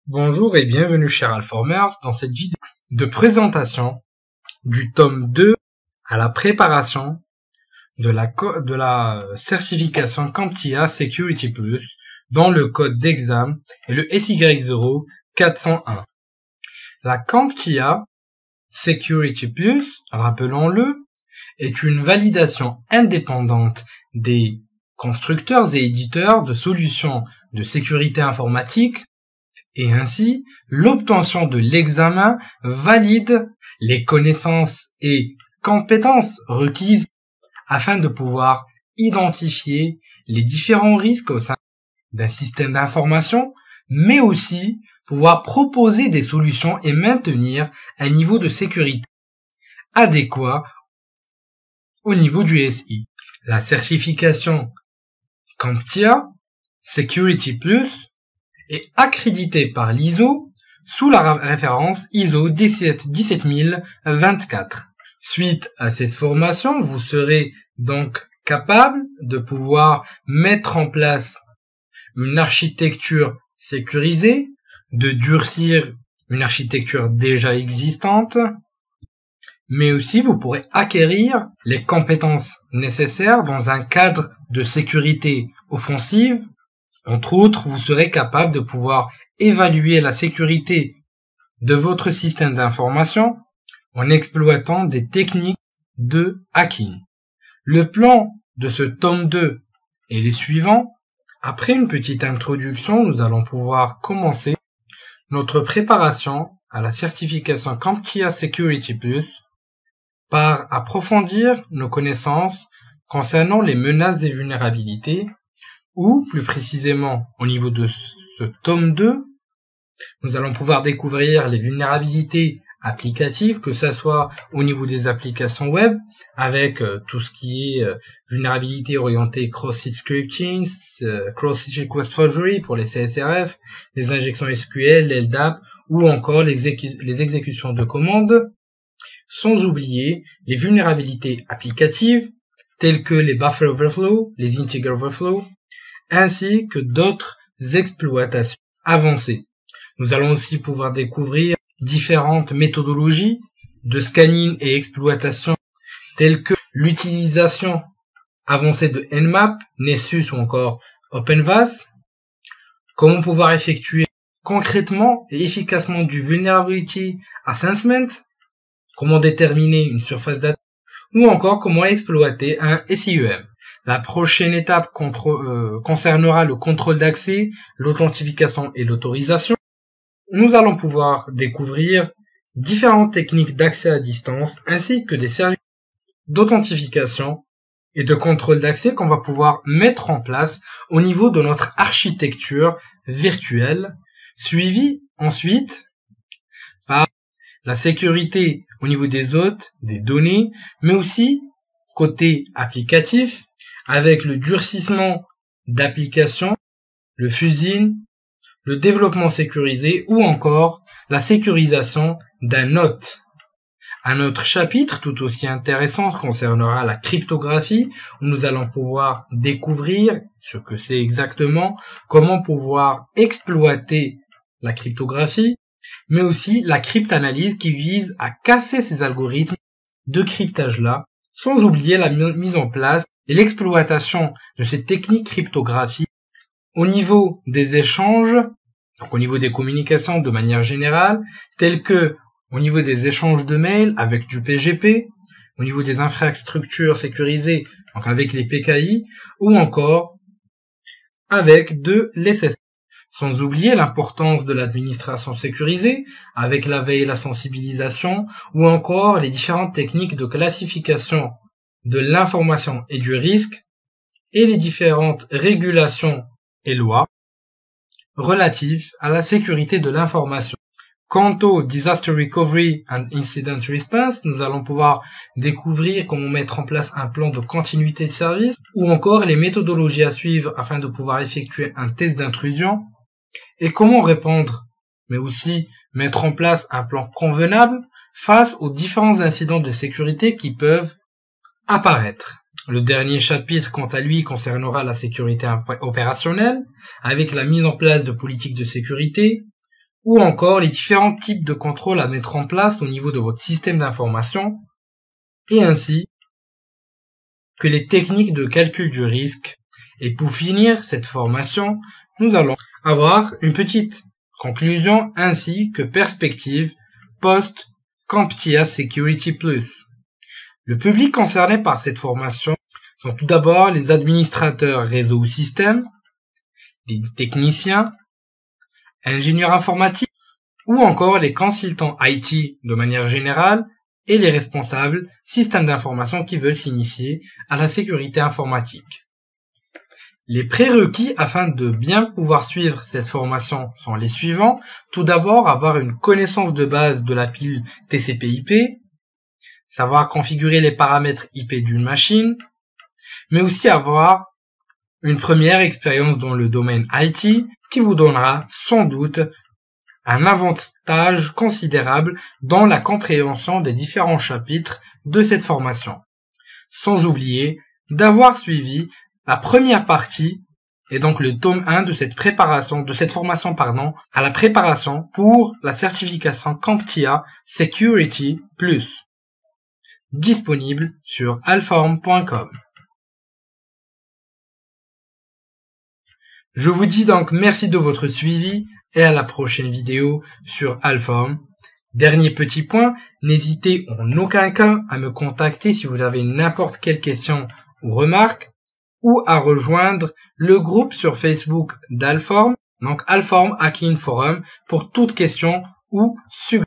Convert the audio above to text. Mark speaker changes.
Speaker 1: Bonjour et bienvenue chez Alformers dans cette vidéo de présentation du tome 2 à la préparation de la certification CAMPTIA Security Plus dont le code d'examen est le SY0401. La CAMPTIA Security Plus, rappelons-le, est une validation indépendante des constructeurs et éditeurs de solutions de sécurité informatique et ainsi l'obtention de l'examen valide les connaissances et compétences requises afin de pouvoir identifier les différents risques au sein d'un système d'information, mais aussi pouvoir proposer des solutions et maintenir un niveau de sécurité adéquat au niveau du SI. La certification CAMPTIA Security Plus est accréditée par l'ISO sous la référence ISO 17024. Suite à cette formation, vous serez donc capable de pouvoir mettre en place une architecture sécurisée, de durcir une architecture déjà existante, mais aussi vous pourrez acquérir les compétences nécessaires dans un cadre de sécurité offensive. Entre autres, vous serez capable de pouvoir évaluer la sécurité de votre système d'information en exploitant des techniques de hacking. Le plan de ce tome 2 est les suivants. Après une petite introduction, nous allons pouvoir commencer notre préparation à la certification CAMPTIA Security Plus par approfondir nos connaissances concernant les menaces et vulnérabilités, ou plus précisément au niveau de ce tome 2, nous allons pouvoir découvrir les vulnérabilités applicatives, que ce soit au niveau des applications web, avec tout ce qui est vulnérabilité orientée cross-site scripting, cross-site request forgery pour les CSRF, les injections SQL, les LDAP, ou encore les exécutions de commandes, sans oublier les vulnérabilités applicatives, telles que les buffer overflow, les integer overflow, ainsi que d'autres exploitations avancées. Nous allons aussi pouvoir découvrir différentes méthodologies de scanning et exploitation, telles que l'utilisation avancée de Nmap, Nessus ou encore OpenVAS, comment pouvoir effectuer concrètement et efficacement du Vulnerability Assessment, comment déterminer une surface d'attaque, ou encore comment exploiter un SIEM. La prochaine étape concernera le contrôle d'accès, l'authentification et l'autorisation. Nous allons pouvoir découvrir différentes techniques d'accès à distance ainsi que des services d'authentification et de contrôle d'accès qu'on va pouvoir mettre en place au niveau de notre architecture virtuelle, suivi ensuite par la sécurité au niveau des hôtes, des données, mais aussi côté applicatif, avec le durcissement d'applications, le fusing, le développement sécurisé ou encore la sécurisation d'un hôte. Un autre chapitre tout aussi intéressant concernera la cryptographie, où nous allons pouvoir découvrir ce que c'est exactement, comment pouvoir exploiter la cryptographie, mais aussi la cryptanalyse qui vise à casser ces algorithmes de cryptage-là, sans oublier la mise en place et l'exploitation de ces techniques cryptographiques au niveau des échanges, donc au niveau des communications de manière générale, telles que au niveau des échanges de mails avec du PGP, au niveau des infrastructures sécurisées, donc avec les PKI, ou encore avec de l'SSL. Sans oublier l'importance de l'administration sécurisée, avec la veille et la sensibilisation, ou encore les différentes techniques de classification de l'information et du risque, et les différentes régulations et lois relatives à la sécurité de l'information. Quant au Disaster Recovery and Incident Response, nous allons pouvoir découvrir comment mettre en place un plan de continuité de service, ou encore les méthodologies à suivre afin de pouvoir effectuer un test d'intrusion, et comment répondre, mais aussi mettre en place un plan convenable face aux différents incidents de sécurité qui peuvent apparaître. Le dernier chapitre, quant à lui, concernera la sécurité opérationnelle, avec la mise en place de politiques de sécurité, ou encore les différents types de contrôles à mettre en place au niveau de votre système d'information, et ainsi que les techniques de calcul du risque. Et pour finir cette formation, nous allons avoir une petite conclusion ainsi que perspective post-CompTIA Security Plus. Le public concerné par cette formation sont tout d'abord les administrateurs réseau ou système, les techniciens, ingénieurs informatiques ou encore les consultants IT de manière générale et les responsables systèmes d'information qui veulent s'initier à la sécurité informatique. Les prérequis afin de bien pouvoir suivre cette formation sont les suivants. Tout d'abord, avoir une connaissance de base de la pile TCP/IP, savoir configurer les paramètres IP d'une machine, mais aussi avoir une première expérience dans le domaine IT qui vous donnera sans doute un avantage considérable dans la compréhension des différents chapitres de cette formation. Sans oublier d'avoir suivi la première partie et donc le tome 1 de cette formation à la préparation pour la certification CompTIA Security Plus, disponible sur alform.com. Je vous dis donc merci de votre suivi et à la prochaine vidéo sur Alform. Dernier petit point, n'hésitez en aucun cas à me contacter si vous avez n'importe quelle question ou remarque, ou à rejoindre le groupe sur Facebook d'Alform, donc Alform Hacking Forum, pour toute question ou suggestion.